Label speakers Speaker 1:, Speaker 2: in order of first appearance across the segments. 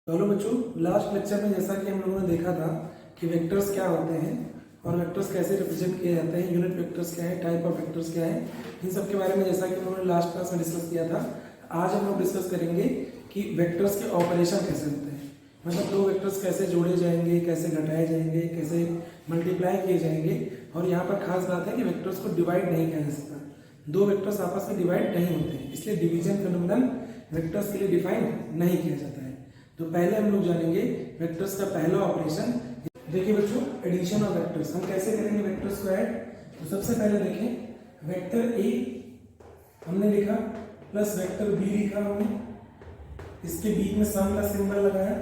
Speaker 1: Hello बच्चों, last lecture में जैसा कि हम लोगों ने देखा था कि वेक्टर्स क्या होते हैं और वेक्टर्स कैसे रिप्रेजेंट किए जाते हैं, यूनिट वेक्टर्स क्या है, टाइप ऑफ वेक्टर्स क्या है, इन सब के बारे में जैसा कि हम लोगों ने लास्ट क्लास में डिस्कस किया था। आज हम लोग डिस्कस करेंगे कि वेक्टर्स के ऑपरेशन कैसे होते हैं, मतलब दो वेक्टर्स कैसे जोड़े जाएंगे, कैसे घटाए जाएंगे, कैसे मल्टीप्लाई किए जाएंगे। और यहाँ पर खास बात है कि वेक्टर्स को डिवाइड नहीं किया जा सकता, दो वेक्टर्स आपस में डिवाइड नहीं होते हैं, इसलिए डिवीजन फिनोमिनन वेक्टर्स के लिए डिफाइन नहीं किया जाता है। तो पहले हम लोग जानेंगे वेक्टर्स का पहला ऑपरेशन। देखिए बच्चों, एडिशन ऑफ वेक्टर्स हम कैसे करेंगे वेक्टर्स को ऐड। तो सबसे पहले देखें, वेक्टर ए हमने लिखा प्लस वेक्टर बी लिखा हमने, इसके बीच में सम का सिंबल लगाया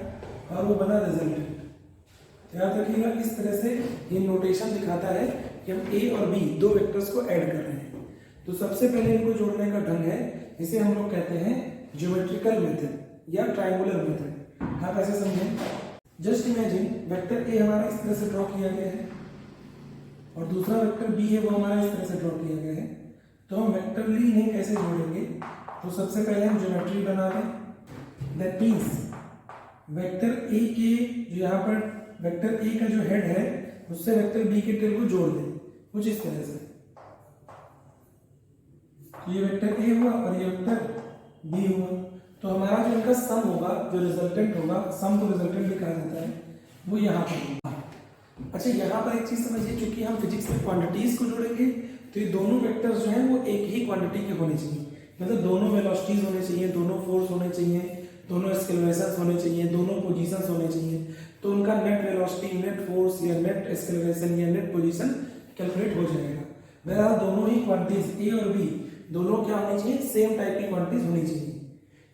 Speaker 1: और वो बना रिजल्टेंट। याद रखिएगा, इस तरह से ये नोटेशन दिखाता है कि हम ए और बी दो वेक्टर्स को ऐड कर रहे हैं। तो सबसे पहले इनको जोड़ने का ढंग है, इसे हम लोग कहते हैं ज्योमेट्रिकल मेथड या ट्रायंगुलर मेथड। आप ऐसे समझें, जस्ट इमेजिन वेक्टर ए हमारा इस तरह से ड्रॉ किया गया है और दूसरा वेक्टर बी है वो हमारा इस तरह से ड्रॉ किया गया है। तो हम वेक्टरली इन्हें कैसे जोड़ेंगे, तो सबसे पहले हम ज्योमेट्री बना दें। दैट मीन्स वेक्टर ए के जो यहाँ पर वेक्टर ए का जो हेड है उससे वेक्टर बी के टेल को जोड़ दें कुछ इस तरह से। ये वेक्टर ए हुआ और ये वेक्टर बी हुआ। तो हमारा जो इनका सम होगा, जो रिजल्टेंट होगा, सम को रिजल्टेंट भी कहा जाता है, वो यहाँ पर होगा। अच्छा, यहाँ पर एक चीज समझिए, क्योंकि हम फिजिक्स में क्वांटिटीज को जोड़ेंगे तो ये दोनों वेक्टर्स जो हैं वो एक ही क्वांटिटी के होने चाहिए, मतलब दोनों वेलोसिटीज होने चाहिए, दोनों फोर्स होने चाहिए, दोनों एक्सेलरेशंस होने चाहिए, दोनों पोजीशंस होने चाहिए। तो उनका नेट वेलोसिटी, नेट फोर्स या नेट एक्सेलरेशन या नेट पोजीशन कैलकुलेट हो जाएगा। वह दोनों ही क्वांटिटीज ए और बी दोनों क्या होनी चाहिए, सेम टाइप की क्वांटिटीज होनी चाहिए।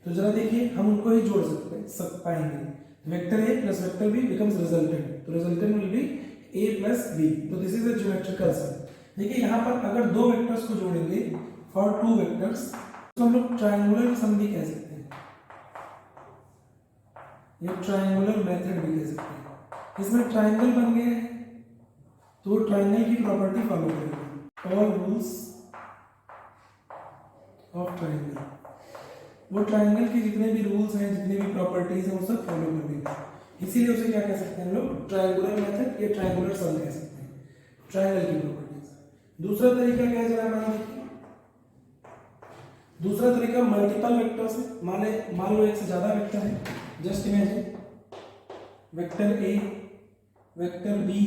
Speaker 1: तो जरा देखिए, हम उनको ही जोड़ सकते पाएंगे। Vector A plus vector B becomes resultant, तो resultant will be A plus B. तो this is a geometrical sum. देखिए यहाँ पर अगर दो वेक्टर्स को जोड़ेंगे फॉर टू वेक्टर्स तो हम लोग ट्रायंगुलर सम भी कह सकते हैं, ये ट्रायंगुलर मेथड भी कह सकते हैं। इसमें ट्रायंगल बन गया है तो ट्रायंगल की प्रॉपर्टी फॉलो करेंगे, ऑल रूल्स ऑफ ट्रायंगल। वो ट्रायंगल के जितने भी रूल्स हैं, जितने भी प्रॉपर्टीज हैं, वो सब फॉलो कर देंगे। इसीलिए उसे क्या कह सकते हैं हम लोग, ट्रायंगुलर मेथड या ट्रायंगुलर सम कह सकते हैं, ट्रायंगल की प्रॉपर्टीज। दूसरा तरीका क्या है जरा मान लीजिए, दूसरा तरीका मल्टीपल वेक्टर्स है। मान लो एक से ज्यादा वेक्टर है। Just imagine vector A, vector B,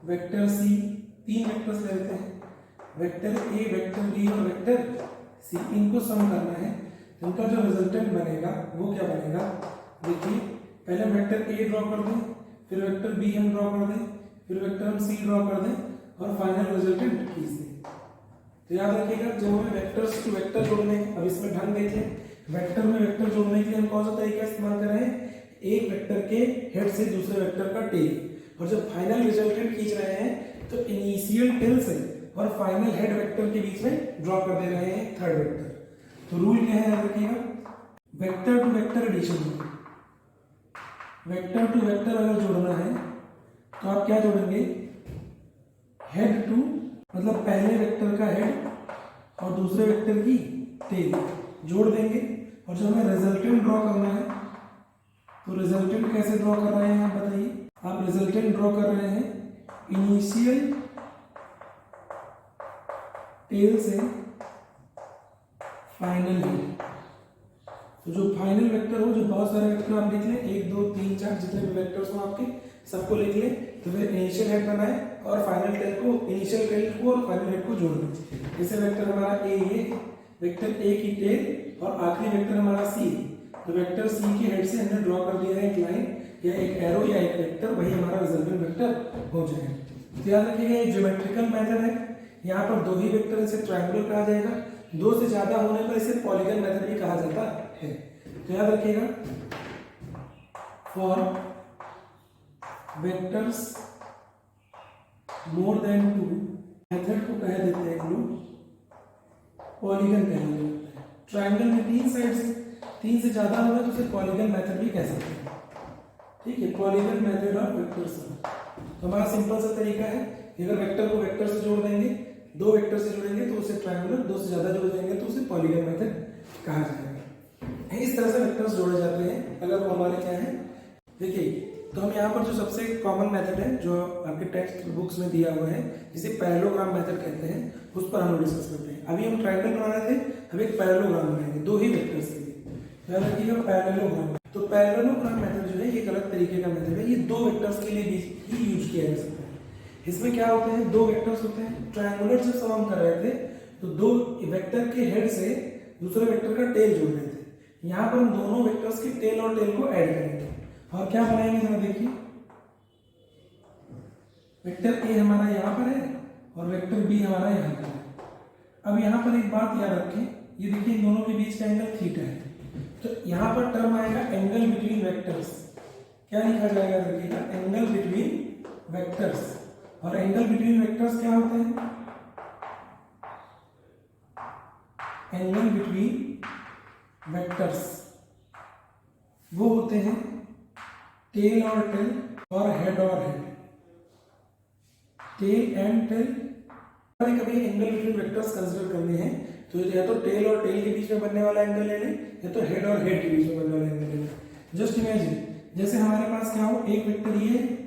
Speaker 1: vector C, तीन वेक्टर्स ले लेते हैं। वेक्टर ए, वेक्टर बी और वेक्टर सी, इनको सम करना है। उनका जो रिजल्टेंट बनेगा वो क्या बनेगा, देखिए पहले वेक्टर ए ड्रॉ कर दें, फिर वेक्टर बी हम ड्रॉ कर दें, फिर वेक्टर हम सी ड्रॉ कर दें और फाइनल रिजल्टेंट खींच दें। तो याद रखिएगा, जब हमें वेक्टर्स टू वेक्टर जोड़ने हैं, अब इसमें ढंग देखें, वेक्टर में वेक्टर जोड़ने के लिए हम कौन सा तरीका इस्तेमाल कर रहे हैं, एक वेक्टर के हेड से दूसरे वेक्टर का टेल, और जब फाइनल रिजल्टेंट खींच रहे हैं तो इनिशियल टेल से और फाइनल हेड वेक्टर के बीच में ड्रॉ कर दे रहे हैं थर्ड वेक्टर। तो रूल क्या है याद रखिएगा, vector to vector addition. Vector to vector अगर जोड़ना है तो आप क्या जोड़ेंगे, हेड टू, मतलब पहले वेक्टर का हेड और दूसरे वेक्टर की टेल जोड़ देंगे। और जब हमें रिजल्टेंट ड्रॉ करना है तो रिजल्टेंट कैसे ड्रॉ कर रहे हैं आप बताइए। आप रिजल्टेंट ड्रॉ कर रहे हैं इनिशियल टेल से फाइनल हेड। तो जो फाइनल वेक्टर हो, जो बहुत सारे वेक्टर आप लिख लें, 1 2 3 4 जितने भी वेक्टर्स हो आपके सबको लिख लें। तो फिर इनिशियल हेड बनाए और फाइनल टेल को, इनिशियल टेल को और फाइनल हेड को जोड़ दें। जैसे वेक्टर हमारा ए है, वेक्टर ए की टेल और आखिरी वेक्टर हमारा सी है, तो वेक्टर सी के हेड से हमने ड्रॉ कर दिया है एक लाइन या एक एरो या एक वेक्टर, वही हमारा रिजल्टेंट वेक्टर हो जाएगा। तो याद रखिएगा, ये ज्योमेट्रिकल मेथड है। यहाँ पर दो ही वेक्टर, इसे ट्रायंगुलर कहा जाएगा। दो से ज्यादा होने पर इसे पॉलीगन मेथड भी कहा जाता है। तो याद रखिएगा, for vectors more than two, method को कह देते हैं हम लोग पॉलीगन कहा जाता है। ट्रायंगल में तीन साइड्स, तीन से ज्यादा होगा तो उसे पॉलीगन मेथड भी कह सकते हैं। ठीक है, polygon method of vector sum. तो हमारा सिंपल सा तरीका है, अगर वेक्टर को वेक्टर से जोड़ देंगे, दो वेक्टर से जोड़ेंगे तो उसे ट्रायंगुलर, दो से ज्यादा जोड़ देंगे तो उसे पॉलीगन मेथड कहा जाएगा। इस तरह से वेक्टर्स जोड़े जाते हैं अगर वो हमारे क्या है। देखिए, तो हम यहाँ पर जो सबसे कॉमन मेथड है जो आपके टेक्स्ट बुक्स में दिया हुआ है, जिसे पैरेललोग्राम मेथड कहते हैं, उस पर हम लोग डिस्कस करते हैं। अभी हम ट्रायंगल बना रहे थे, अब एक पैरेललोग्राम बनाएंगे दो ही वेक्टर्स के लिए। याद रखिएगा पैरेललोग्राम। तो पैरेललोग्राम मेथड जो है ये एक अलग तरीके का मेथड है, ये दो वेक्टर्स के लिए भी ही यूज किया जा सकता है। इसमें क्या होते हैं, दो वेक्टर्स होते हैं। ट्रायंगुलर जब हम कर रहे थे तो दो वेक्टर के हेड से दूसरे वेक्टर का टेल जोड़ रहे थे। यहाँ पर हम दोनों वेक्टर्स के टेल और टेल को ऐड करेंगे और क्या बनाएंगे, जरा देखिए। वेक्टर ए हमारा यहाँ पर है और वेक्टर बी हमारा यहाँ पर है। अब यहाँ पर एक बात याद रखें, ये देखिए इन दोनों के बीच का एंगल थीटा है। तो यहाँ पर टर्म आएगा एंगल बिटवीन वेक्टर्स। क्या लिखा जाएगा, देखिएगा एंगल बिटवीन वेक्टर्स। और एंगल बिटवीन वेक्टर्स क्या होते हैं, एंगल बिटवीन वेक्टर्स वो होते हैं टेल और टेल और हेड और हेड, टेल एंड टेल। कभी एंगल बिटवीन वेक्टर्स कंसीडर करने हैं तो या तो टेल और टेल के बीच में बनने वाला एंगल ले लें या तो हेड और हेड के बीच में बनने वाला एंगल ले लें। जस्ट इमेजिन, जैसे हमारे पास क्या हो, एक वेक्टर ये है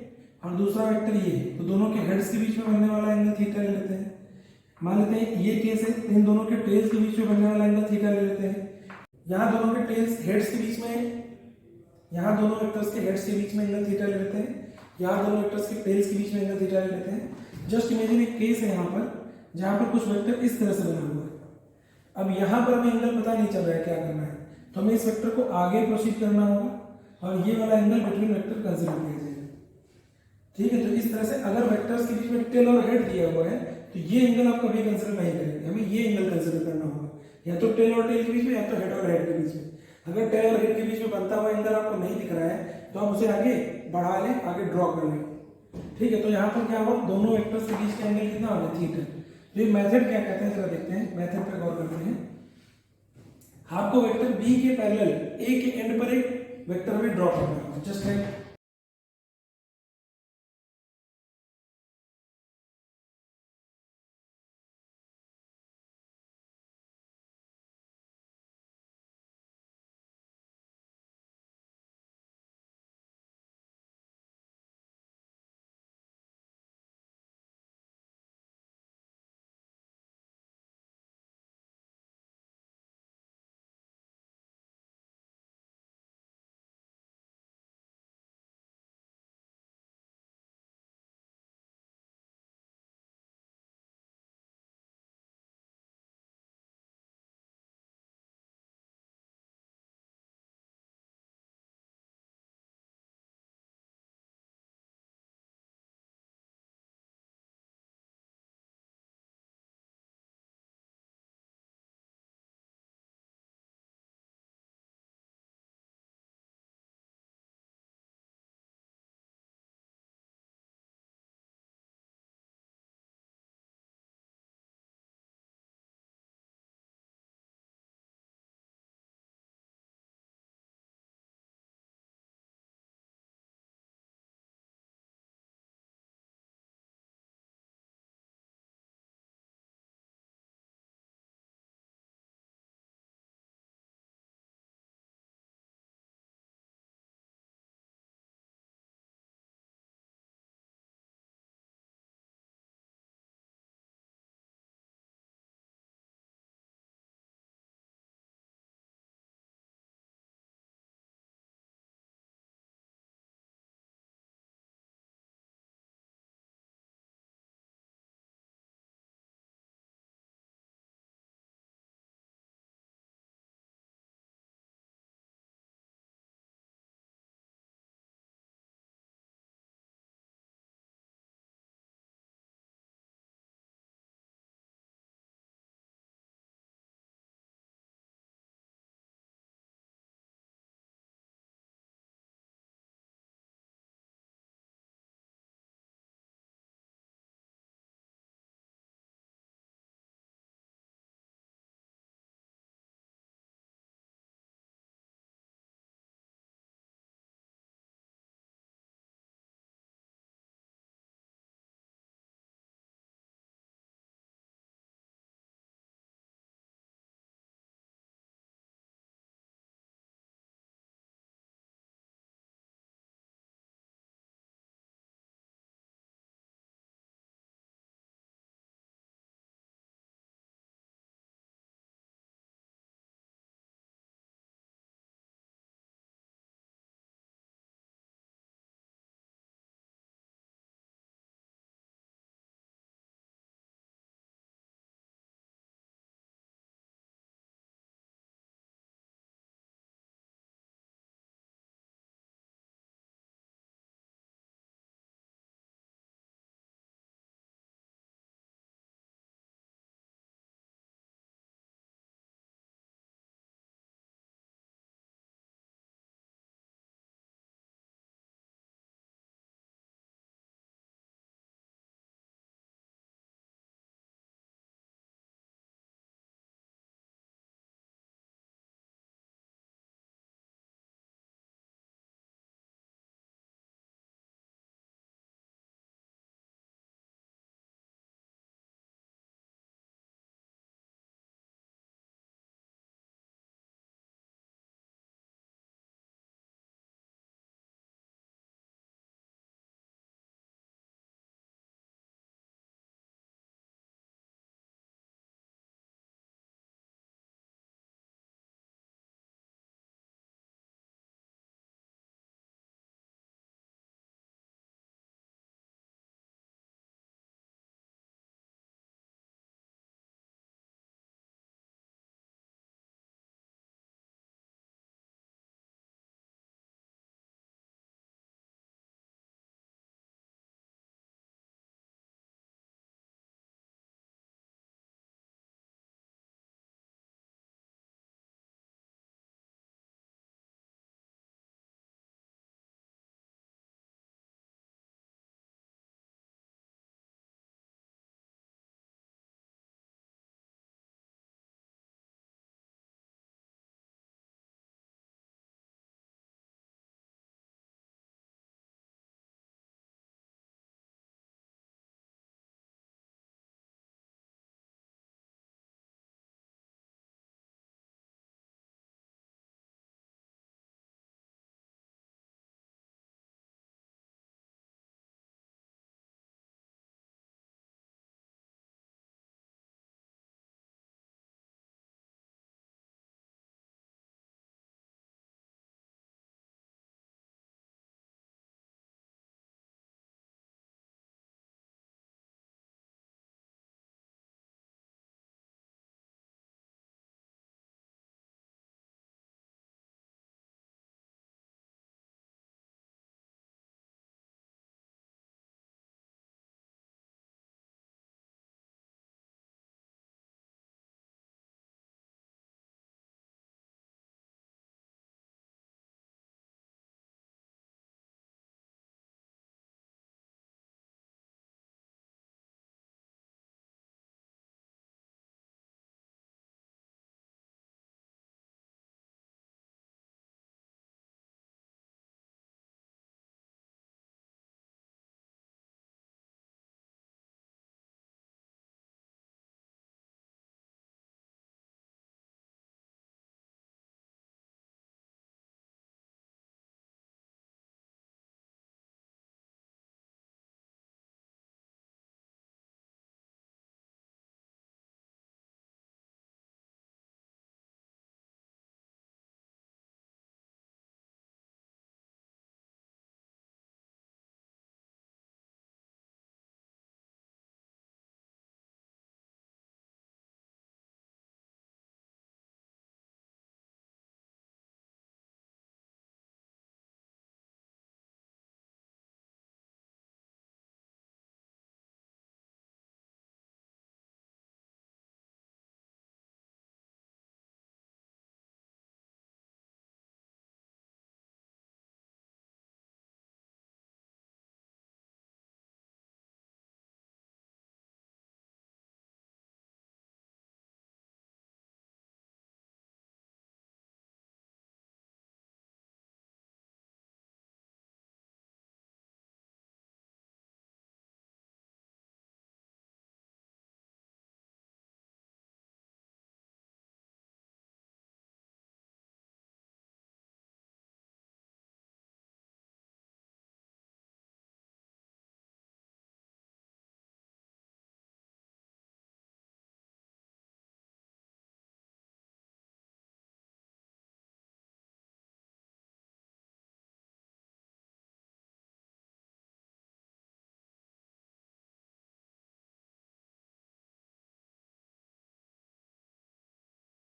Speaker 1: और दूसरा वेक्टर ये है, तो दोनों के हेड्स के बीच में बनने वाला एंगल थीटा ले लेते हैं। मान लेते हैं ये केस है, इन दोनों के टेल्स के बीच में बनने वाला एंगल थीटा ले लेते हैं। यहाँ दोनों के टेल्स हेड्स के बीच में, यहाँ दोनों वेक्टर्स के हेड्स के बीच में एंगल थीटा ले लेते हैं, यहाँ दोनों वेक्टर्स के टेल्स के बीच में एंगल थीटा ले लेते हैं। जस्ट इमेजिन एक केस है यहाँ पर जहाँ पर कुछ वेक्टर इस तरह से बना हुआ है। अब यहाँ पर हमें एंगल पता नहीं चल रहा है क्या करना है, तो हमें इस वेक्टर को आगे प्रोसीड करना होगा और ये वाला एंगल बिटवीन वेक्टर कंसीडर किया जाएगा। ठीक है, तो इस तरह से अगर वेक्टर्स के बीच में टेल और हेड दिया हुआ है तो ये एंगल आप कभी कंसीडर नहीं करेंगे, हमें ये एंगल कंसीडर करना होगा, या तो टेल और टेल के बीच में या तो हेड और हेड के बीच में। अगर टेल और हेड के बीच में बनता हुआ एंगल आपको नहीं दिख रहा है तो आप उसे आगे बढ़ा लें, आगे ड्रॉ कर लें। ठीक है, तो यहाँ पर क्या हुआ, दोनों वेक्टर्स के बीच का एंगल कितना होगा, थीटा। तो ये मेथड क्या कहते हैं, जरा देखते हैं, मेथड पे गौर करते हैं। आपको वेक्टर बी के पैरेलल ए के एंड पर एक वेक्टर हमें ड्रॉ करना है, जस्ट लाइक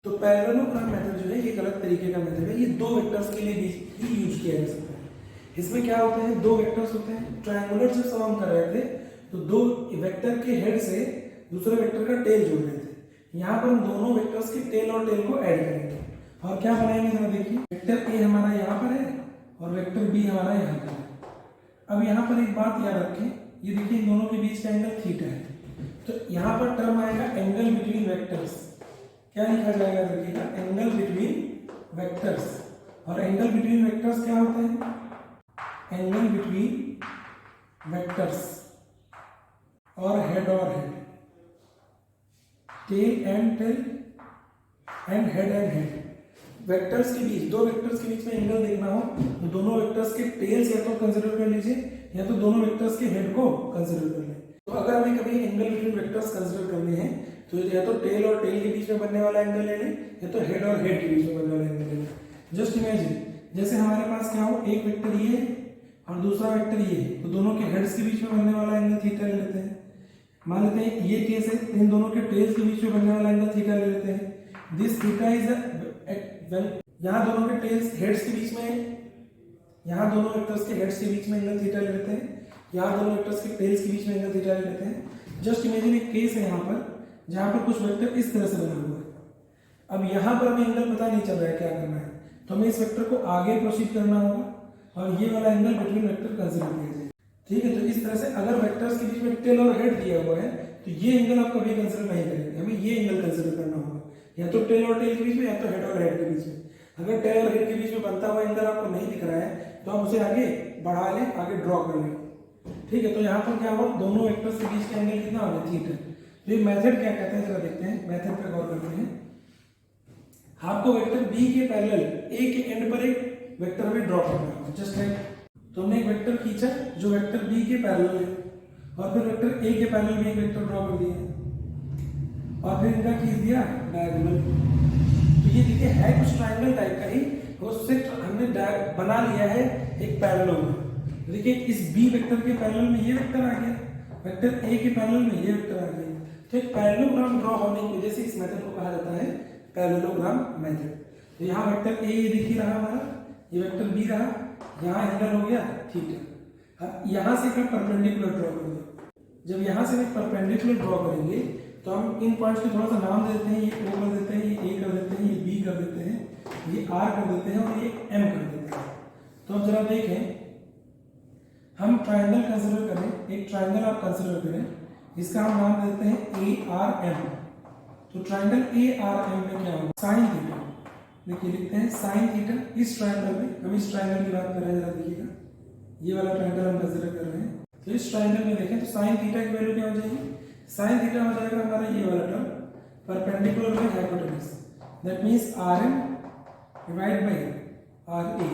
Speaker 1: तो पैरेललोग्राम मेथड जो है ये एक अलग तरीके का मेथड है, ये दो वेक्टर्स के लिए भी ही यूज किया जा सकता है। इसमें क्या होते हैं, दो वेक्टर्स होते हैं। ट्रायंगुलर जब हम कर रहे थे तो दो वेक्टर के हेड से दूसरे वेक्टर का टेल जोड़ रहे थे। यहाँ पर हम दोनों वेक्टर्स के टेल और टेल को ऐड करेंगे और क्या बनाएंगे जरा देखिए, वेक्टर ए हमारा यहाँ पर है और वेक्टर बी हमारा यहाँ पर है। अब यहाँ पर एक बात याद रखें, ये देखिए इन दोनों के बीच का एंगल थीटा है, तो यहाँ पर टर्म आएगा एंगल बिटवीन वेक्टर्स। क्या लिखा जाएगा देखिएगा, एंगल बिटवीन वेक्टर्स। और एंगल बिटवीन वेक्टर्स क्या होते हैं, एंगल बिटवीन वेक्टर्स और head, tail and tail and head and head. Vectors के बीच, दो वेक्टर्स के बीच में एंगल देखना हो तो दोनों वेक्टर्स के टेल्स या तो कंसीडर कर लीजिए या तो दोनों वेक्टर्स के हेड को कंसीडर कर लें। तो अगर हमें कभी एंगल बिटवीन वेक्टर्स कंसीडर करने हैं तो या तो टेल और टेल के बीच में बनने वाला एंगल ले लें या तो हेड और हेड के बीच में बनने वाला एंगल ले लें। जस्ट इमेजिन, जैसे हमारे पास क्या हो, एक वेक्टर ये है और दूसरा वेक्टर ये है, तो दोनों के हेड्स के बीच में बनने वाला एंगल थीटा ले लेते हैं। मान लेते हैं ये केस है, इन दोनों के टेल्स के बीच में बनने वाला एंगल थीटा ले लेते हैं। दिस थीटा इज यहाँ दोनों के टेल्स हेड्स के बीच में, यहाँ दोनों वेक्टर्स के हेड्स के बीच में एंगल थीटा ले लेते हैं, यहाँ दोनों वेक्टर्स के टेल्स के बीच में एंगल थीटा ले लेते हैं। जस्ट इमेजिन एक केस है यहाँ पर जहाँ पर कुछ वेक्टर इस तरह से बना हुआ है। अब यहाँ पर हमें एंगल पता नहीं चल रहा है क्या करना है, तो हमें इस वेक्टर को आगे प्रोसीड करना होगा और ये वाला एंगल बिटवीन वेक्टर कंसीडर किया जाए। ठीक है, तो इस तरह से अगर वेक्टर्स के बीच में टेल और हेड दिया हुआ है तो ये एंगल आप कभी कंसीडर नहीं करेंगे, हमें ये एंगल कंसीडर करना होगा, या तो टेल और टेल के बीच में या तो हेड और हेड के बीच में। अगर टेल और हेड के बीच में बनता हुआ एंगल आपको नहीं दिख रहा है तो आप उसे आगे बढ़ा लें, आगे ड्रॉ कर लें। ठीक है, तो यहाँ पर क्या हुआ, दोनों वेक्टर्स के बीच का एंगल कितना हो गया, थीटा। तो ये मेथड क्या कहते हैं जरा देखते हैं, मेथड पे गौर करते हैं। आपको वेक्टर बी के पैरेलल ए के एंड पर एक वेक्टर हमें ड्रॉ करना है, जस्ट लाइक, तो हमने एक वेक्टर खींचा जो वेक्टर बी के पैरेलल है और फिर वेक्टर ए के पैरेलल में एक वेक्टर ड्रॉ कर दिया और फिर इनका खींच दिया डायगोनल। तो ये देखिए है कुछ ट्रायंगल टाइप का ही, उससे हमने बना लिया है एक पैरेललोग्राम। देखिए इस बी वेक्टर के पैरेलल में ये वेक्टर आ गया, वेक्टर ए के पैरेलल में ये वेक्टर आ गया। तो एक पैरेललोग्राम ड्रॉ होने की वजह से इस मेथड को कहा जाता है पैरेललोग्राम मेथड। तो यहाँ वेक्टर ए ये दिख ही रहा हमारा, ये वेक्टर बी रहा, यहाँ एंगल हो गया थीटा। अब यहाँ से एक परपेंडिकुलर ड्रॉ करेंगे। जब यहाँ से एक परपेंडिकुलर ड्रॉ करेंगे तो हम इन पॉइंट्स को थोड़ा सा नाम दे देते हैं, ये ओ कर देते हैं, ये ए कर देते हैं, ये बी कर देते हैं, ये आर कर देते हैं और ये एम कर देते हैं। तो अब जरा देखें, हम ट्रायंगल कंसीडर करें, एक ट्रायंगल आप कंसीडर करें, इसका हम नाम देते हैं ए आर एम। तो ट्रायंगल ए आर एम में क्या होगा, साइन थीटा। देखिए लिखते हैं साइन थीटा। इस ट्रायंगल में, हम इस ट्रायंगल की बात कर रहे हैं, जरा देखिएगा, ये वाला ट्रायंगल हम कंसीडर कर रहे हैं। तो इस ट्रायंगल में देखें तो साइन थीटा की वैल्यू क्या हो जाएगी, साइन थीटा हो जाएगा हमारा ये वाला टर्म परपेंडिकुलर में hypotenuse, that means R M divide by R A.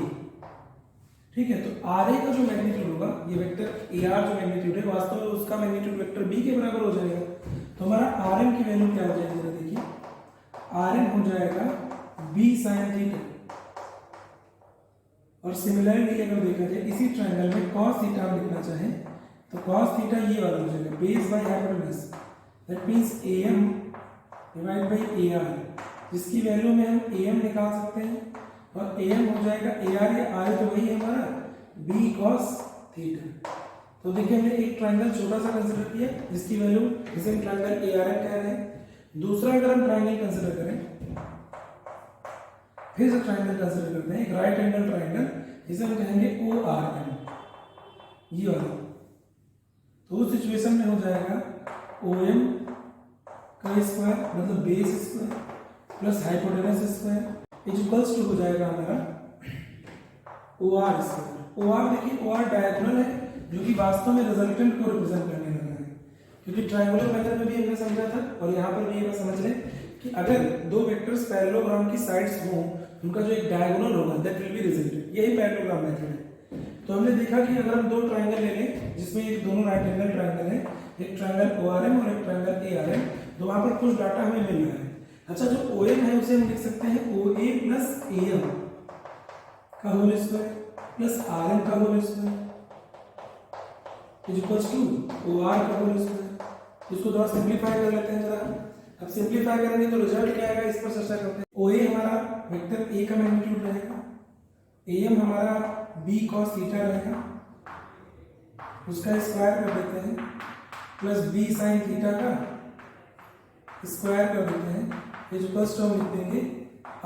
Speaker 1: ठीक है, तो आर ए का जो मैग्नीट्यूड होगा, ये वेक्टर ए आर जो मैग्नीट्यूड है, वास्तव में उसका मैग्नीट्यूड वेक्टर बी के बराबर हो जाएगा। तो हमारा आर एम की वैल्यू क्या हो जाएगी, जरा देखिए, आर एम हो जाएगा बी साइन थीटा। और सिमिलरली अगर देखा जाए इसी ट्रायंगल में cos थीटा हम लिखना चाहें तो cos थीटा ये वाला हो जाएगा base by hypotenuse, that means am divide by ar, जिसकी वैल्यू में हम am निकाल सकते हैं और am हो जाएगा ar, या r तो वही है हमारा b cos थीटा। तो देखिए हमने एक ट्रायंगल छोटा सा कंसीडर किया जिसकी वैल्यू, जिसे हम ट्रायंगल ARM कह रहे हैं। दूसरा अगर हम ट्रायंगल कंसीडर करें, फिर से ट्रायंगल कंसीडर करते हैं, एक राइट एंगल ट्रायंगल, जिसे हम कहेंगे ORM, ये वाला। तो उस सिचुएशन में हो जाएगा OM का स्क्वायर मतलब base square plus hypotenuse square is equals to हो जाएगा हमारा OR स्क्वायर। OR देखिए, OR डायगोनल है जो कि वास्तव में रिजल्टेंट को रिप्रेजेंट करने लगा है, क्योंकि ट्रायंगुलर मेथड में भी हमने समझा था और यहाँ पर भी ये समझ लें कि अगर दो वेक्टर्स पैरेललोग्राम की साइड्स हों, उनका जो एक डायगोनल होगा दैट विल बी रिजल्टेंट, यही पैरेललोग्राम मेथड है। तो हमने देखा कि अगर हम दो ट्रायंगल ले लें जिसमें एक दोनों राइट एंगल ट्रायंगल है, एक ट्रायंगल ORM और एक ट्रायंगल ARM, तो वहां पर कुछ डाटा हमें मिल रहा है। अच्छा, जो OM है उसे हम लिख सकते हैं OA प्लस AM का होल स्क्वायर प्लस RM का whole square is equals to OR का होल स्क्वायर। इसको थोड़ा सिंप्लीफाई कर लेते हैं जरा, अब सिंप्लीफाई करेंगे तो रिजल्ट क्या आएगा, इस पर चर्चा करते हैं। OA हमारा वेक्टर ए का मैग्नीट्यूड रहेगा, AM हमारा B cos थीटा रहेगा, उसका स्क्वायर कर देते हैं, प्लस B sin थीटा का स्क्वायर कर देते हैं, इक्वल्स टू हम लिख देंगे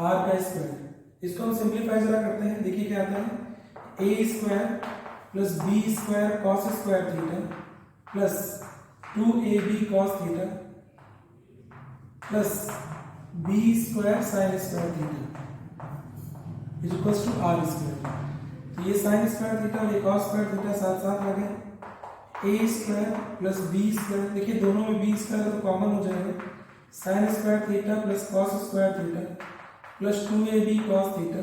Speaker 1: R का स्क्वायर। इसको हम सिंप्लीफाई जरा करते हैं, देखिए क्या आता है, A square plus B square cos square theta plus 2AB cos theta plus B square sin square theta equals to R square. तो ये sin स्क्वायर थीटा और ये cos स्क्वायर थीटा साथ साथ आ गए, A square plus B square, देखिए दोनों में B स्क्वायर तो कॉमन हो जाएगा, sin square theta plus cos square theta plus 2AB cos theta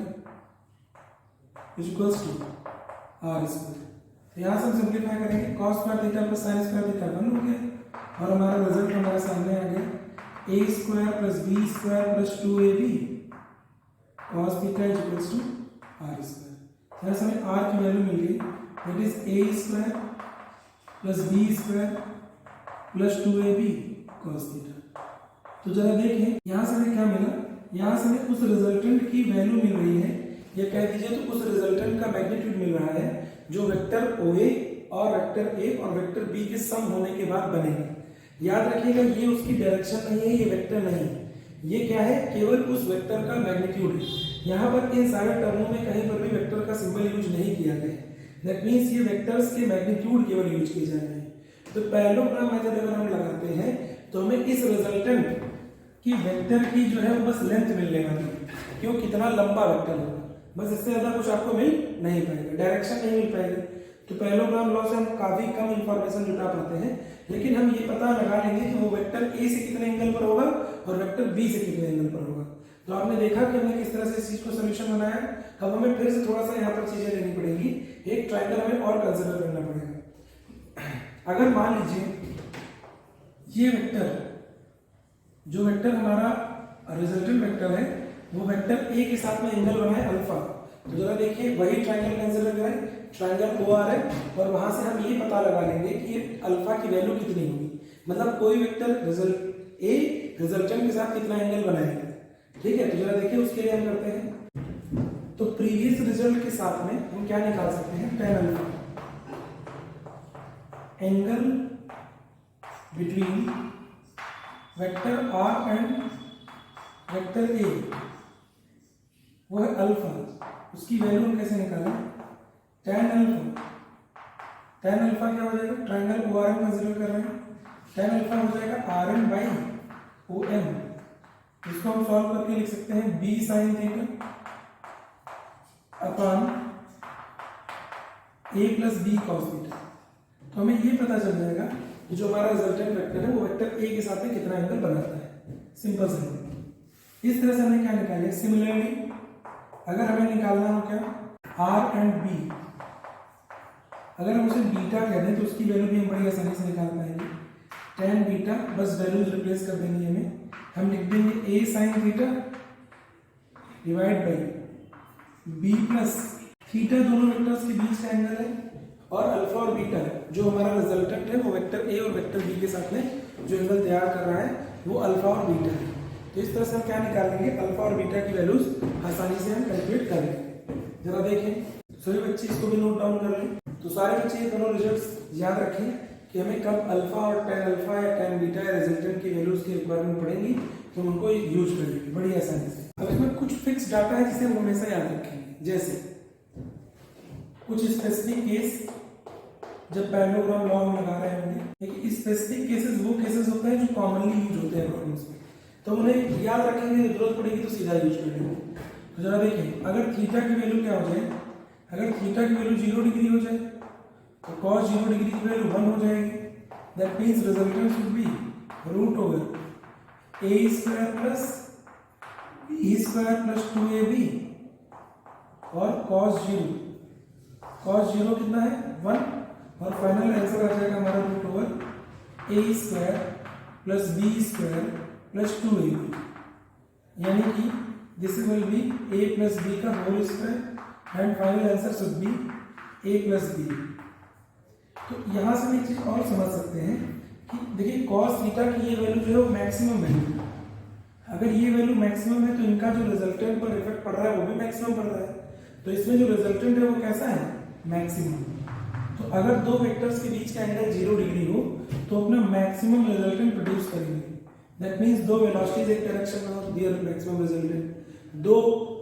Speaker 1: equals to R square. तो यहाँ से हम सिंप्लीफाई करेंगे, cos square theta plus sin square theta 1 हो गया और हमारा रिजल्ट हमारे सामने आ गया, A square plus B square plus 2AB cos theta equals to R square. यहाँ से हमें R की वैल्यू मिल गई, that is A square plus B square plus 2AB cos theta. तो जरा देखें यहाँ से हमें क्या मिला, यहाँ से हमें उस रिजल्टेंट की वैल्यू मिल रही है, या कह दीजिए तो उस रिजल्टेंट का मैग्नीट्यूड मिल रहा है जो वेक्टर OA और वेक्टर A और वेक्टर B के सम होने के बाद बनेगा। याद रखिएगा ये उसकी डायरेक्शन नहीं है, ये वेक्टर नहीं है, ये क्या है, केवल उस वेक्टर का मैग्नीट्यूड है। यहाँ पर इन सारे टर्मों में कहीं पर भी वेक्टर का सिंबल यूज नहीं किया गया, दैट मीन्स ये वेक्टर्स के मैग्नीट्यूड केवल यूज किए जा रहे हैं। तो पैरेललोग्राम मेथड अगर हम लगाते हैं तो हमें इस रिजल्टेंट की वेक्टर की जो है वो बस लेंथ मिलने वाली है, क्यों, कितना लंबा वेक्टर होगा, बस इससे ज्यादा कुछ आपको मिल नहीं पाएगा, डायरेक्शन नहीं मिल पाएगा। तो पैरेललोग्राम लॉ से हम काफी कम इंफॉर्मेशन जुटा पाते हैं, लेकिन हम ये पता लगा लेंगे कि वो वेक्टर A से कितने एंगल पर होगा और वेक्टर B से कितने एंगल पर होगा। तो आपने देखा कि हमने किस तरह से इस चीज को सोल्यूशन बनाया। अब हमें फिर से थोड़ा सा यहाँ पर चीजें लेनी पड़ेंगी, एक ट्रायंगल हमें और कंसिडर करना पड़ेगा। अगर मान लीजिए ये वेक्टर, जो वेक्टर हमारा रिजल्टेंट वेक्टर है वो वेक्टर A के साथ में एंगल बनाए अल्फा, तो जरा देखिए वही ट्रायंगल कंसीडर करें, ट्रायंगल OR है, और वहां से हम ये पता लगा लेंगे कि अल्फा की वैल्यू कितनी होगी, मतलब कोई वेक्टर रिजल्ट A रिजल्टेंट के साथ कितना एंगल बनाएगा। ठीक है, तो जरा देखिए उसके लिए हम करते हैं, तो प्रीवियस रिजल्ट के साथ में हम क्या निकाल सकते हैं, tan alpha, angle between vector R and vector A वो है अल्फा, उसकी वैल्यू हम कैसे निकालें, tan अल्फा, tan अल्फा क्या हो जाएगा, ट्रायंगल ORM कंसीडर कर रहे हैं, tan अल्फा हो जाएगा RN बाई OM, इसको हम सॉल्व करके लिख सकते हैं B sin theta upon A plus B cos theta. तो हमें ये पता चल जाएगा कि जो हमारा रिजल्टेंट वेक्टर है वो वेक्टर A के साथ में कितना एंगल बनाता है, सिंपल सा। इस तरह से हमें क्या निकालिए, सिमिलरली अगर हमें निकालना हो क्या R एंड B, अगर हम उसे बीटा कह दें तो उसकी वैल्यू भी हम बड़ी आसानी से निकाल पाएंगे, tan बीटा, बस वैल्यूज रिप्लेस कर देंगे हमें, हम लिख देंगे A sin theta divide by B plus theta, दोनों वेक्टर्स के बीच का एंगल है, और अल्फा और बीटा जो हमारा रिजल्टेंट है वो वेक्टर A और वेक्टर B के साथ में जो एंगल तैयार कर रहा है वो अल्फा और बीटा है। तो इस तरह से हम क्या निकालेंगे, अल्फा और बीटा की वैल्यूज आसानी से हम कैलकुलेट कर लेंगे। जरा देखें सभी बच्चे इसको भी नोट डाउन कर लें। तो सारे बच्चे ये दोनों रिजल्ट्स याद रखें कि हमें कब अल्फा और tan अल्फा या tan बीटा या रिजल्टेंट की वैल्यूज की रिक्वायरमेंट पड़ेगी तो हम उनको यूज कर लेंगे बड़ी आसानी से। अब इसमें कुछ फिक्स डाटा है जिसे हम हमेशा याद रखेंगे, जैसे कुछ स्पेसिफिक केस जब पैरेललोग्राम लॉ हम लगा रहे होंगे, लेकिन स्पेसिफिक केसेस वो केसेस होते हैं जो कॉमनली यूज होते हैं प्रॉब्लम्स में, तो उन्हें याद रखेंगे, जरूरत पड़ेगी तो सीधा यूज कर लेंगे। तो जरा देखिए अगर थीटा की वैल्यू क्या हो जाए, अगर थीटा की वैल्यू 0 डिग्री हो जाए तो cos 0 डिग्री की वैल्यू 1 हो जाएगी, that means resultant should be root over a square plus b square plus 2ab और cos 0 कितना है 1, और फाइनल आंसर आ जाएगा हमारा root over a square plus b square plus 2ab, यानी कि this will be a plus b का whole square and final answer should be a plus b। तो यहाँ से हम एक चीज और समझ सकते हैं कि देखिए cos थीटा की ये वैल्यू जो है वो मैक्सिमम वैल्यू है। अगर ये वैल्यू मैक्सिमम है तो इनका जो रिजल्टेंट पर इफेक्ट पड़ रहा है वो भी मैक्सिमम पड़ रहा है। तो इसमें जो रिजल्टेंट है वो कैसा है, मैक्सिमम। तो अगर दो वेक्टर्स के बीच का एंगल 0 डिग्री हो तो अपना मैक्सिमम रिजल्टेंट प्रोड्यूस करेंगे। दैट मींस दो वेलोसिटीज एक डायरेक्शन में हो, देयर मैक्सिमम रिजल्टेंट, दो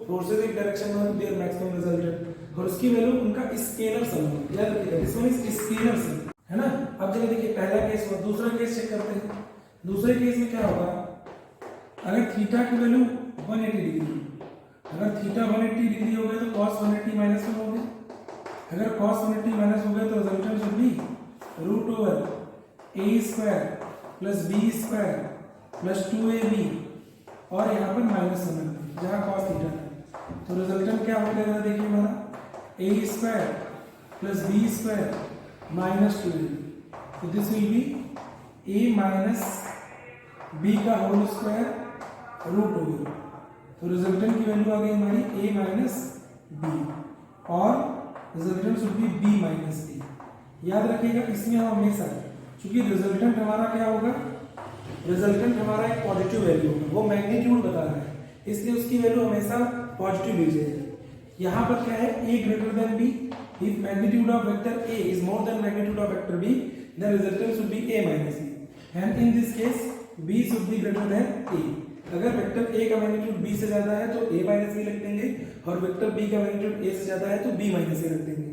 Speaker 1: फोर्सेस एक डायरेक्शन में हो, देयर मैक्सिमम रिजल्टेंट, और उसकी वैल्यू उनका स्केलर सम है। याद रखिएगा दिस वन इज स्केलर सम, है ना। अब चलिए देखिए पहला केस और दूसरा केस चेक करते हैं। दूसरे केस में क्या होगा, अगर थीटा की वैल्यू 180 डिग्री, अगर थीटा 180 डिग्री हो गया तो cos 180 -1 हो गया। अगर cos 180 माइनस हो गया तो resultant should B √a² plus b² plus 2ab और यहाँ पर -1 जहाँ cos थीटा है। तो रिजल्टेंट क्या हो जाएगा, देखिए हमारा a² plus b² minus 2ab। तो this will be a minus b का होल स्क्वायर √over। तो रिजल्टेंट की वैल्यू आ गई हमारी a माइनस b और resultant should B b minus a। याद रखिएगा इसमें हम हमेशा, चूंकि रिजल्टेंट हमारा क्या होगा, रिजल्टेंट हमारा एक पॉजिटिव वैल्यू होगा, वो मैग्नीट्यूड बता रहा है, इसलिए उसकी वैल्यू हमेशा पॉजिटिव ली जाएगी। यहाँ पर क्या है, a greater than b, if magnitude of vector a is more than magnitude of vector b, then resultant should be a minus b, and in this case b should be greater than a। अगर vector a का magnitude b से ज्यादा है तो a minus b रख देंगे, और vector b का मैग्नीट्यूड a से ज्यादा है तो b माइनस a रख देंगे।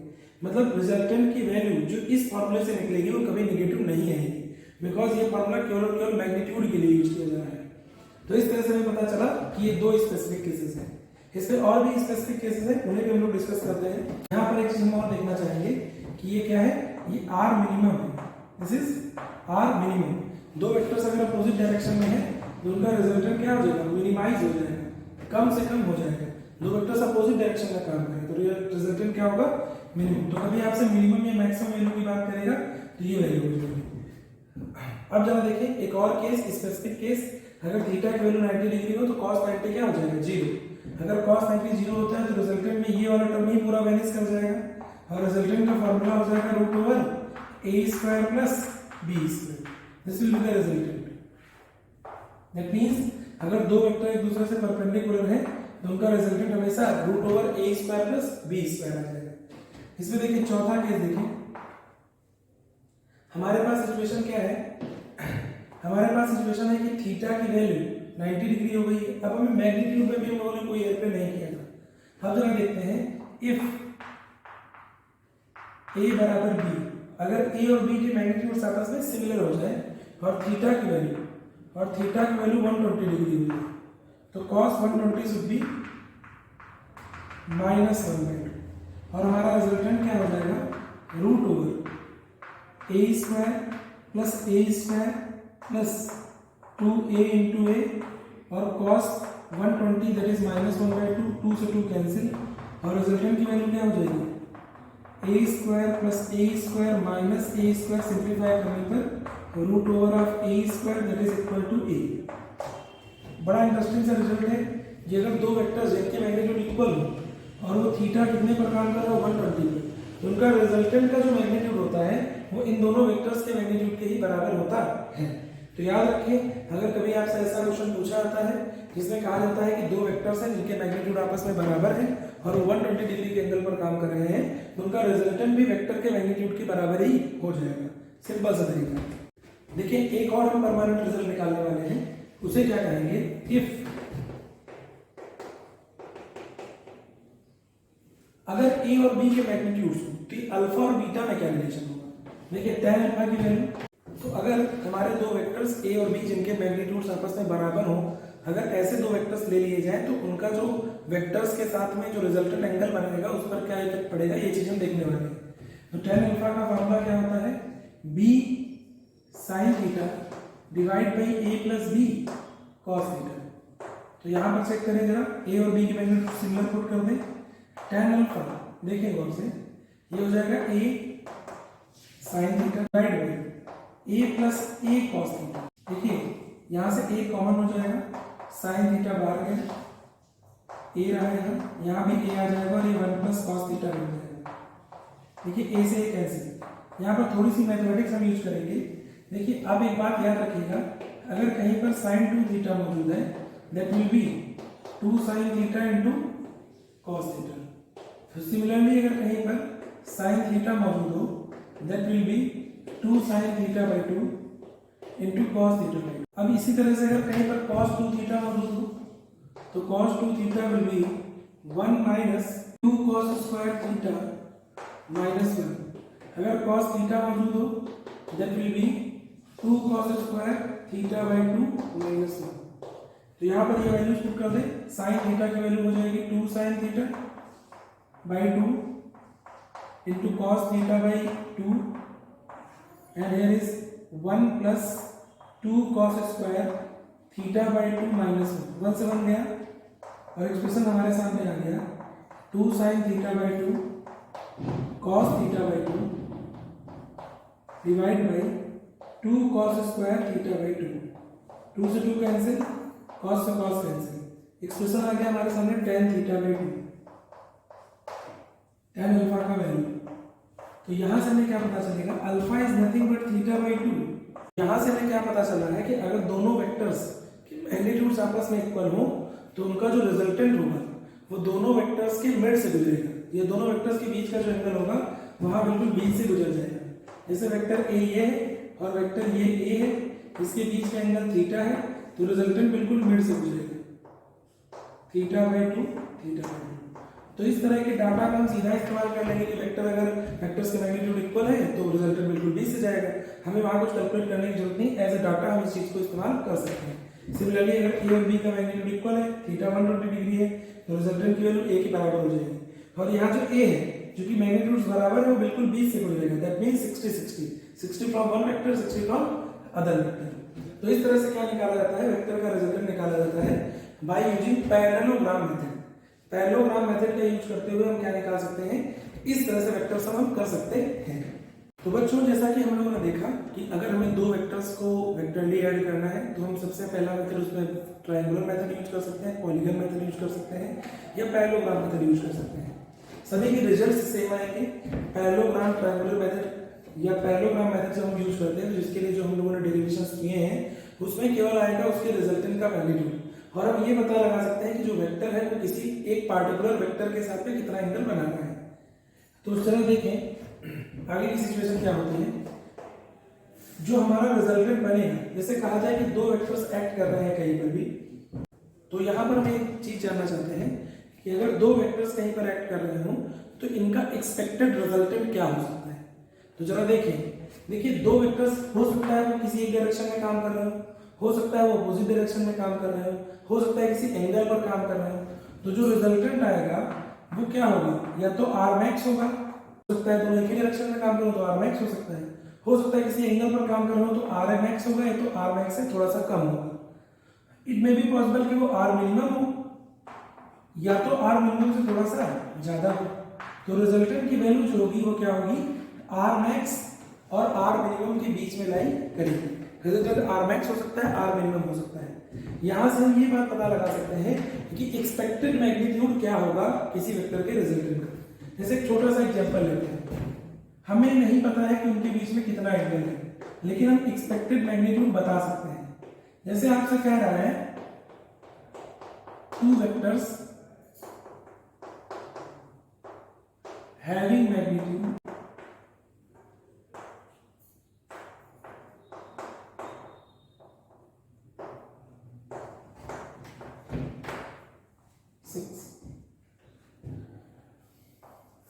Speaker 1: मतलब रिजल्टेंट की वैल्यू जो इस फॉर्मूले से निकलेगी वो कभी नेगेटिव नहीं आएगी, बिकॉज ये फॉर्मूला केवल और केवल मैग्नीट्यूड के लिए यूज किया जा रहा है। तो इस तरह से हमें पता चला कि ये दो स्पेसिफिक केसेस हैं। इसमें और भी स्पेसिफिक केसेस हैं, उन्हें भी हम लोग डिस्कस करते हैं। यहाँ पर एक चीज हम और देखना चाहेंगे कि ये क्या है, ये आर मिनिमम है, दिस इज आर मिनिमम। दो वेक्टर्स अगर अपोजिट डायरेक्शन में है तो उनका रिजल्टेंट क्या हो जाएगा, मिनिमाइज हो जाएगा, कम से कम हो जाएगा। दो वेक्टर्स अपोजिट डायरेक्शन में काम करें तो रिजल्टेंट क्या होगा, मिनिमम। तो कभी आपसे मिनिमम या मैक्सिमम वैल्यू की बात करेगा तो ये वैल्यू हो जाएगी। अब जरा देखें एक और केस, स्पेसिफिक केस, अगर थीटा की वैल्यू 90 डिग्री हो तो cos 90 क्या हो जाएगा, 0। अगर cos 90 0 होता है तो रिजल्टेंट में ये वाला टर्म ही पूरा वैनिश कर जाएगा, और रिजल्टेंट का फार्मूला हो जाएगा √a² plus b²। This will be the resultant. That means अगर दो वेक्टर एक दूसरे से परपेंडिकुलर है तो उनका रिजल्टेंट हमेशा √a² प्लस b² आ जाएगा। इसमें देखिए चौथा केस देखिए, हमारे पास सिचुएशन क्या है, हमारे पास सिचुएशन है कि थीटा की वैल्यू 90 डिग्री हो गई है। अब हमें मैग्नीट्यूड में भी हम लोगों ने कोई हेल्प नहीं किया था। अब जरा देखते हैं, इफ a बराबर b, अगर a और b के मैग्नीट्यूड आपस में सिमिलर हो जाए और थीटा की वैल्यू 120 डिग्री हुई तो cos 120 शुड बी -1/2, और हमारा रिजल्टेंट क्या हो जाएगा, √a² plus a² plus 2a into a और cos 120 दैट इज -1/2, 2 से 2 कैंसिल, और रिजल्टेंट की वैल्यू क्या हो जाएगी, a² plus a² minus a² simplify करने पर √a² that is equal to a। बड़ा इंटरेस्टिंग सा रिजल्ट है ये। अगर दो वेक्टर्स जिनके मैग्नीट्यूड इक्वल हो और वो थीटा कितने पर काम कर रहा है, 120 पर, तो उनका रिजल्टेंट का जो मैग्नीट्यूड होता है वो इन दोनों वेक्टर्स के मैग्नीट्यूड के ही बराबर होता है। तो याद रखिए, अगर कभी आपसे ऐसा क्वेश्चन पूछा जाता है जिसमें कहा जाता है कि दो वेक्टर्स हैं जिनके मैग्नीट्यूड आपस में बराबर हैं और वो 120 डिग्री के एंगल पर काम कर रहे हैं, तो उनका रिजल्टेंट भी वेक्टर के मैग्नीट्यूड के बराबर ही हो जाएगा। सिंपल सा तरीका। देखिए एक और हम परमानेंट रिजल्ट निकालने वाले हैं, उसे क्या कहेंगे, इफ अगर a और b के मैग्नीट्यूड्स तो अल्फा और बीटा में क्या रिलेशन होगा। देखिए tan अल्फा की वैल्यू, तो अगर हमारे दो वेक्टर्स a और b जिनके मैग्नीट्यूड्स आपस में बराबर हो, अगर ऐसे दो वेक्टर्स ले लिए जाएं तो उनका जो वेक्टर्स के साथ में जो रिजल्टेंट एंगल बनेगा उस पर क्या इफेक्ट पड़ेगा, ये चीज हम देखने वाले हैं। तो tan अल्फा का फॉर्मूला क्या होता है, b sin theta divide by a plus b cos theta. तो यहाँ पर चेक करें जरा, a और b की मैग्नीट्यूड सिमिलर पुट कर दें, tan अल्फा देखिए गौर से, ये हो जाएगा a sin theta divide by a plus a cos theta. देखिए यहाँ से a कॉमन हो जाएगा, sin थीटा बाहर गया, a रहेगा, यहाँ भी a आ जाएगा और ये 1 प्लस cos थीटा बन जाएगा। देखिए a से a कैंसिल। यहाँ पर थोड़ी सी मैथमेटिक्स हम यूज करेंगे देखिए अब एक बात याद रखिएगा, अगर कहीं पर साइन 2 थीटा मौजूद है that will B 2 sine theta into cos theta. तो सिमिलरली अगर कहीं पर साइन थीटा मौजूद हो that will B 2 sine theta by 2 into cos theta by 2। अब इसी तरह से अगर कहीं पर cos 2 थीटा मौजूद हो तो cos 2 theta will be 1 minus 2 cos square theta minus 1। अगर cos थीटा मौजूद हो that will B 2 cos square theta by 2 minus 1। तो यहाँ पर ये वैल्यूज पुट कर दें, साइन थीटा की वैल्यू हो जाएगी 2 sine theta by 2 into cos theta by 2 and here is 1 plus 2 cos square theta by 2 minus 1 से बन गया और एक्सप्रेशन हमारे सामने आ गया 2 sine theta by 2 cos theta by 2 divide by 2 cos square theta by 2। 2 से 2 कैंसिल, cos से cos कैंसिल, एक्सप्रेशन आ गया हमारे सामने tan theta by 2, tan alpha का वैल्यू। तो यहां से हमें क्या पता चलेगा, alpha is nothing but theta by 2। यहां से हमें क्या पता चला है कि अगर दोनों वेक्टर्स के मैग्नीट्यूड्स आपस में इक्वल हो तो उनका जो रिजल्टेंट होगा वो दोनों वेक्टर्स के मिड से गुजरेगा। ये दोनों वेक्टर्स के बीच का जो एंगल होगा वहां बिल्कुल बीच से गुजर जाएगा। जैसे वेक्टर ए ये है और वेक्टर ये ए है, इसके बीच का एंगल थीटा है तो रिजल्टेंट बिल्कुल मिड से गुजरेगा, थीटा बाई 2 थीटा बाई 2। तो इस तरह के डाटा का हम सीधा इस्तेमाल कर लेंगे कि वेक्टर अगर वेक्टर्स के मैग्नीट्यूड इक्वल है तो रिजल्टेंट बिल्कुल बीच से जाएगा, हमें वहां कुछ कैलकुलेट करने की जरूरत नहीं, एज अ डाटा हम इस चीज को इस्तेमाल कर सकते हैं। सिमिलरली अगर ए और बी का मैग्नीट्यूड इक्वल है, थीटा 120 डिग्री है तो रिजल्टेंट की वैल्यू ए के बराबर हो जाएगी। और यहाँ जो ए है जो कि मैग्नीट्यूड्स बराबर है वो बिल्कुल बीच से गुजरेगा, that means 60 from one vector 60 from other vector. तो इस तरह से क्या निकाला जाता है, वेक्टर का रिजल्टेंट निकाला जाता है by using parallelogram method. Parallelogram method का यूज करते हुए हम क्या निकाल सकते हैं, इस तरह से वेक्टर सम हम कर सकते हैं। तो बच्चों जैसा कि हम लोगों ने देखा कि अगर हमें दो वेक्टर्स को वेक्टरली ऐड करना है तो हम सबसे पहला मेथड उसमें ट्रायंगुलर मेथड यूज कर सकते हैं, पॉलीगन मेथड यूज कर सकते हैं या पैरेललोग्राम मेथड यूज कर सकते हैं। सभी के रिजल्ट्स सेम आएंगे। पैरेललोग्राम ट्रायंगुलर मेथड या पैरेललोग्राम मेथड जब हम यूज करते हैं तो जिसके लिए जो हम लोगों ने डेरिवेशंस किए हैं उसमें केवल आएगा उसके रिजल्टेंट का मैग्नीट्यूड, और हम ये पता लगा सकते हैं कि जो वेक्टर है वो किसी एक पार्टिकुलर वेक्टर के साथ में कितना एंगल बनाना है। तो चलो देखें आगे की सिचुएशन क्या होती है। जो हमारा रिजल्टेंट बनेगा, जैसे कहा जाए कि दो वेक्टर्स एक्ट कर रहे हैं कहीं पर भी, तो यहां पर हम एक चीज जानना चाहते हैं कि अगर दो वेक्टर्स कहीं पर एक्ट कर रहे हो तो इनका एक्सपेक्टेड रिजल्टेंट क्या हो सकता है। तो जरा देखिए दो वेक्टर्स हो सकता है वो किसी एक डायरेक्शन में काम कर रहे हो सकता है वो अपोजिट डायरेक्शन में काम कर रहे हो सकता है किसी एंगल पर काम कर रहे हो। तो जो रिजल्टेंट आएगा वो क्या होगा, या तो आर मैक्स होगा, हो सकता है दोनों एक ही डायरेक्शन में काम करो तो आर मैक्स हो सकता है किसी एंगल पर काम कर रहे हो तो आर मैक्स होगा, या तो आर मैक्स से थोड़ा सा कम होगा। इट मे बी पॉसिबल कि वो आर मिनिमम हो या तो आर मिनिमम से थोड़ा सा ज्यादा हो। तो रिजल्टेंट की वैल्यू जो होगी वो क्या होगी, आर मैक्स और आर मिनिमम के बीच में लाई करेगी। रिजल्टेंट आर मैक्स हो सकता है, आर मिनिमम हो सकता है। यहां से हम ये बात पता लगा सकते हैं कि एक्सपेक्टेड मैग्नीट्यूड क्या होगा किसी वेक्टर के रिजल्टेंट का। जैसे एक छोटा सा एग्जांपल लेते हैं, हमें नहीं पता है कि उनके बीच में कितना एंगल है, लेकिन हम एक्सपेक्टेड मैग्नीट्यूड बता सकते हैं। जैसे आपसे कह रहा है two vectors having magnitude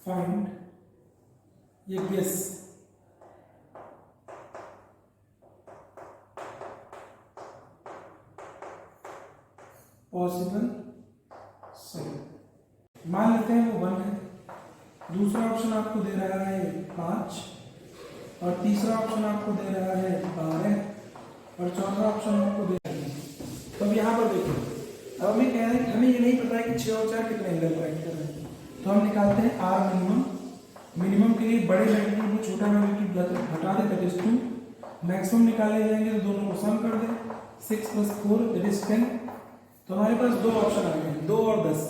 Speaker 1: find ये guess possible solution। मान लेते हैं वो 1 है, दूसरा ऑप्शन आपको दे रहा है 5 और तीसरा ऑप्शन आपको दे रहा है 12 और चौथा ऑप्शन आपको दे रहा है। तो अब यहाँ पर देखो, अब हमें कह रहे हैं हमें ये नहीं पता है कि 6 और 4 कितने एंगल पर एक्ट कर रहे हैं, तो हम निकालते हैं आर मिनिमम के लिए बड़े मैग्नीट्यूड में छोटा मैग्नीट्यूड हटा दे दैट इज 2, मैक्सिमम निकाले जाएंगे तो दोनों को सम कर दे 6 + 4 दैट इज 10। तो हमारे पास दो ऑप्शन आ गए, 2 और 10।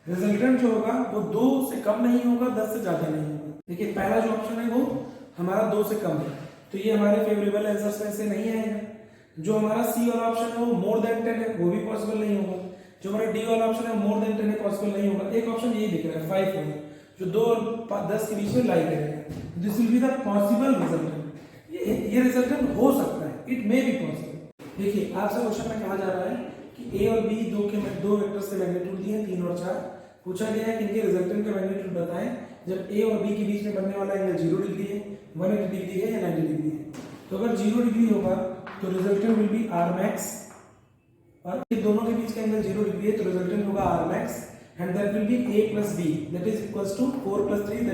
Speaker 1: रिजल्टेंट जो होगा वो 2 से कम नहीं होगा, 10 से ज्यादा नहीं होगा। देखिए पहला जो ऑप्शन है वो हमारा 2 से कम है, तो ये हमारे फेवरेबल आंसर्स में से नहीं आएगा। जो हमारा सी वाला ऑप्शन है वो मोर देन 10 है, वो भी पॉसिबल नहीं होगा। जो हमारा डी वाला ऑप्शन है मोर देन 10 है, पॉसिबल नहीं होगा। एक ऑप्शन ये दिख रहा है 5 होगा, जो 2 और 10 के बीच में लाई करेगा। This will be the possible resultant. ये रिजल्टेंट हो सकता है, इट मे बी पॉसिबल। देखिए आपसे क्वेश्चन में कहा जा रहा है कि ए और बी दो वेक्टर्स के मैग्नीट्यूड दिए हैं 3 और 4। पूछा गया है कि इनके रिजल्टेंट के मैग्नीट्यूड बताएं जब ए और बी के बीच में बनने वाला एंगल 0 डिग्री है, 180 डिग्री है या 90 डिग्री है। तो अगर 0 डिग्री होगा तो resultant will B R max, और ये दोनों के बीच का एंगल 0 डिग्री है तो रिजल्टेंट होगा R max, and that will be a plus b that is equals to 4 plus 3